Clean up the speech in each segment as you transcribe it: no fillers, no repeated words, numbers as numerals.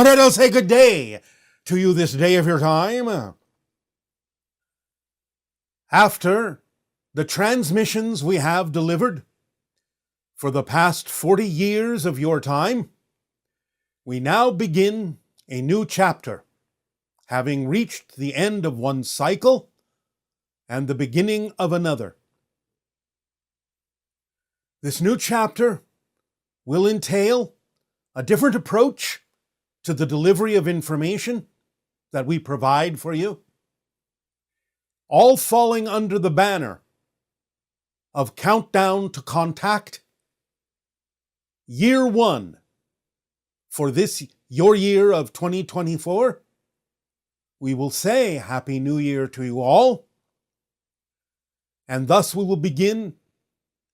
And I'll say good day to you this day of your time. After the transmissions we have delivered for the past 40 years of your time, we now begin a new chapter, having reached the end of one cycle and the beginning of another. This new chapter will entail a different approach to the delivery of information that we provide for you, all falling under the banner of Countdown to Contact, Year 1 for this, your year of 2024. We will say Happy New Year to you all, and thus we will begin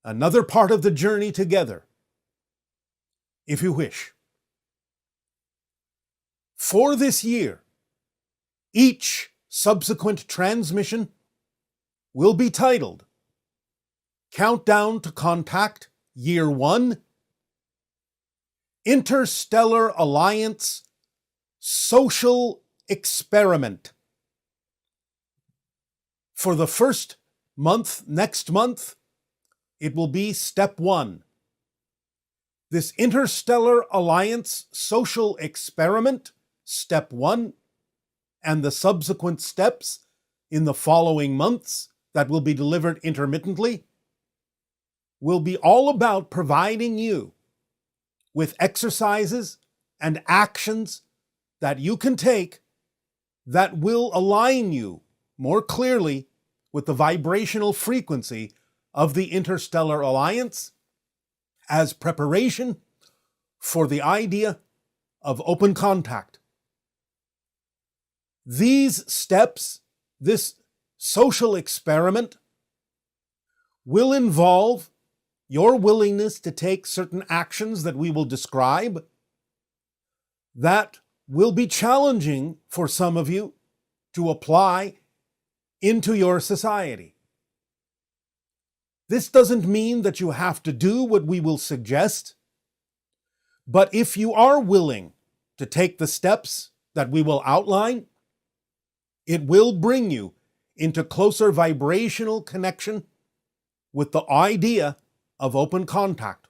another part of the journey together, if you wish. For this year, each subsequent transmission will be titled Countdown to Contact Year 1, Interstellar Alliance Social Experiment. For the first month, next month, it will be Step 1. This Interstellar Alliance Social Experiment, Step 1, and the subsequent steps in the following months that will be delivered intermittently, will be all about providing you with exercises and actions that you can take that will align you more clearly with the vibrational frequency of the Interstellar Alliance as preparation for the idea of open contact. These steps, this social experiment, will involve your willingness to take certain actions that we will describe that will be challenging for some of you to apply into your society. This doesn't mean that you have to do what we will suggest, but if you are willing to take the steps that we will outline, it will bring you into closer vibrational connection with the idea of open contact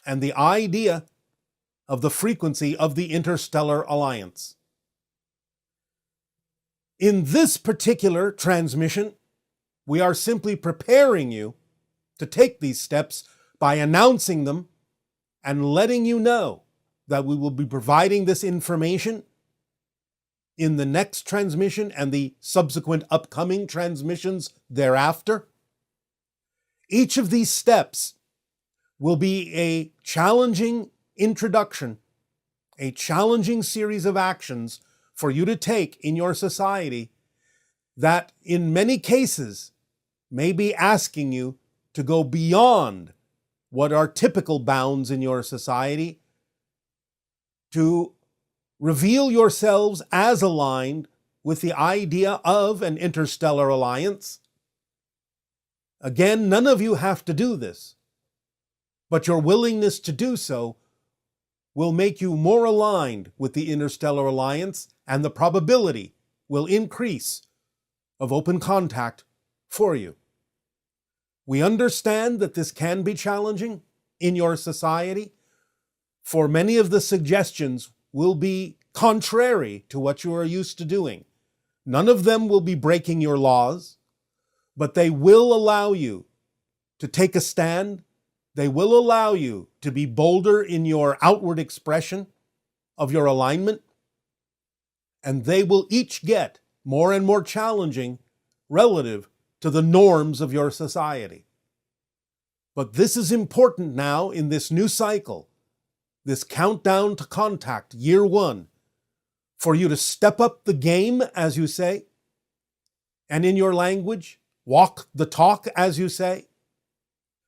and the idea of the frequency of the Interstellar Alliance. In this particular transmission, we are simply preparing you to take these steps by announcing them and letting you know that we will be providing this information in the next transmission and the subsequent upcoming transmissions thereafter. Each of these steps will be a challenging introduction, a challenging series of actions for you to take in your society that in many cases may be asking you to go beyond what are typical bounds in your society, to reveal yourselves as aligned with the idea of an interstellar alliance. Again, none of you have to do this, but your willingness to do so will make you more aligned with the interstellar alliance, and the probability will increase of open contact for you. We understand that this can be challenging in your society, for many of the suggestions will be contrary to what you are used to doing. None of them will be breaking your laws, but they will allow you to take a stand. They will allow you to be bolder in your outward expression of your alignment, and they will each get more and more challenging relative to the norms of your society. But this is important now in this new cycle, this countdown to contact, year 1, for you to step up the game, as you say, and in your language, walk the talk, as you say,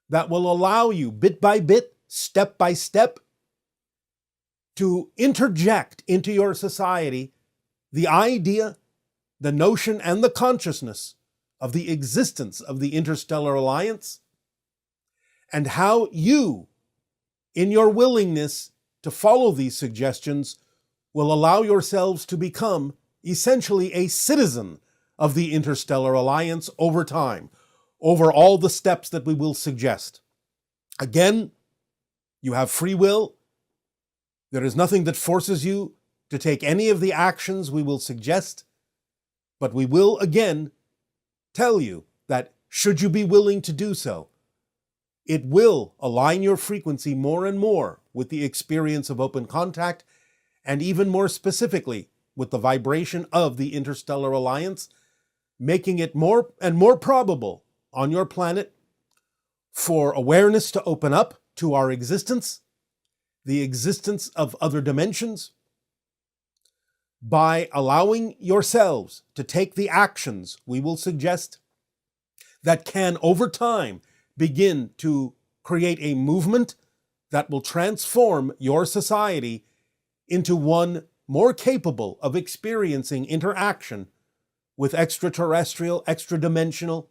that will allow you bit by bit, step by step, to interject into your society the idea, the notion, and the consciousness of the existence of the Interstellar Alliance, and how you, in your willingness to follow these suggestions, will allow yourselves to become essentially a citizen of the Interstellar Alliance over time, over all the steps that we will suggest. Again, you have free will. There is nothing that forces you to take any of the actions we will suggest, but we will again tell you that should you be willing to do so, it will align your frequency more and more with the experience of open contact, and even more specifically with the vibration of the Interstellar Alliance, making it more and more probable on your planet for awareness to open up to our existence, the existence of other dimensions, by allowing yourselves to take the actions we will suggest that can, over time, begin to create a movement that will transform your society into one more capable of experiencing interaction with extraterrestrial, extra-dimensional,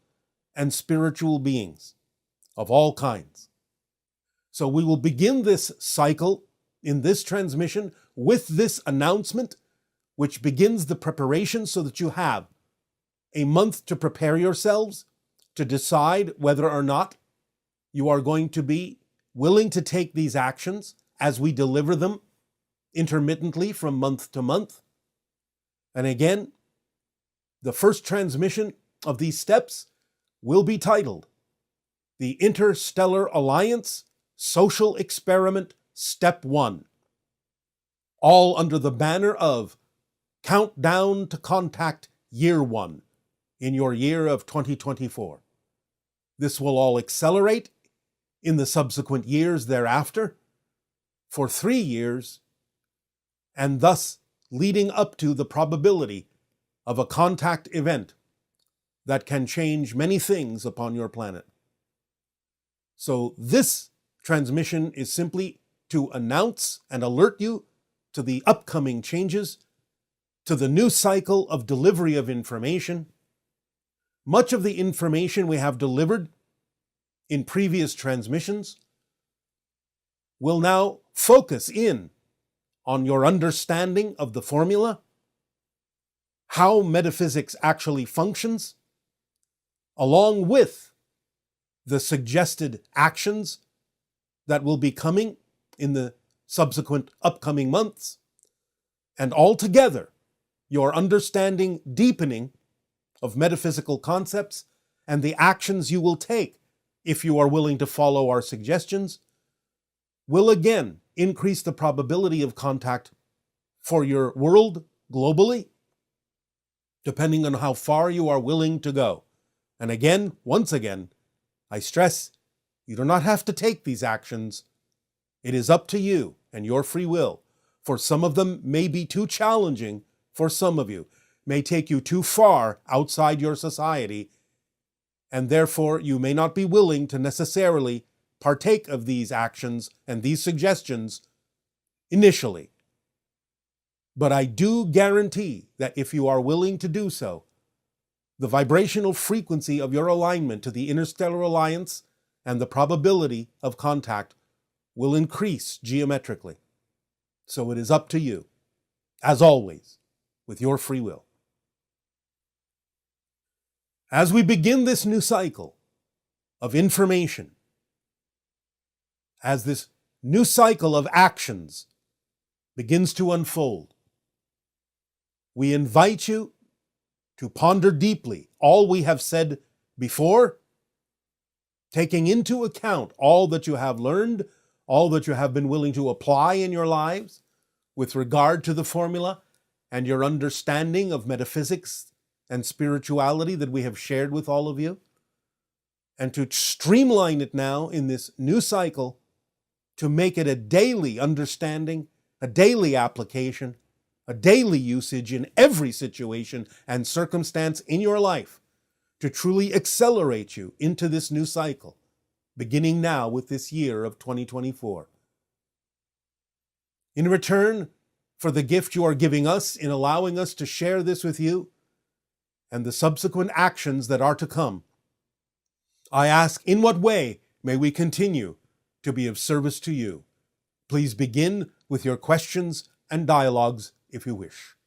and spiritual beings of all kinds. So we will begin this cycle in this transmission with this announcement, which begins the preparation so that you have a month to prepare yourselves to decide whether or not you are going to be willing to take these actions as we deliver them intermittently from month to month. And again, the first transmission of these steps will be titled The Interstellar Alliance Social Experiment Step 1, all under the banner of Countdown to Contact Year 1 in your year of 2024. This will all accelerate in the subsequent years thereafter for 3 years, and thus leading up to the probability of a contact event that can change many things upon your planet. So this transmission is simply to announce and alert you to the upcoming changes, to the new cycle of delivery of information. Much of the information we have delivered in previous transmissions will now focus in on your understanding of the formula, how metaphysics actually functions, along with the suggested actions that will be coming in the subsequent upcoming months, and altogether your understanding deepening of metaphysical concepts and the actions you will take if you are willing to follow our suggestions will again increase the probability of contact for your world globally, depending on how far you are willing to go. And again, once again, I stress, you do not have to take these actions. It is up to you and your free will. For some of them may be too challenging for some of you, may take you too far outside your society, and therefore you may not be willing to necessarily partake of these actions and these suggestions initially. But I do guarantee that if you are willing to do so, the vibrational frequency of your alignment to the Interstellar Alliance and the probability of contact will increase geometrically. So it is up to you, as always, with your free will. As we begin this new cycle of information, as this new cycle of actions begins to unfold, we invite you to ponder deeply all we have said before, taking into account all that you have learned, all that you have been willing to apply in your lives with regard to the formula and your understanding of metaphysics and spirituality that we have shared with all of you, and to streamline it now in this new cycle to make it a daily understanding, a daily application, a daily usage in every situation and circumstance in your life to truly accelerate you into this new cycle, beginning now with this year of 2024. In return for the gift you are giving us in allowing us to share this with you and the subsequent actions that are to come, I ask, in what way may we continue to be of service to you? Please begin with your questions and dialogues if you wish.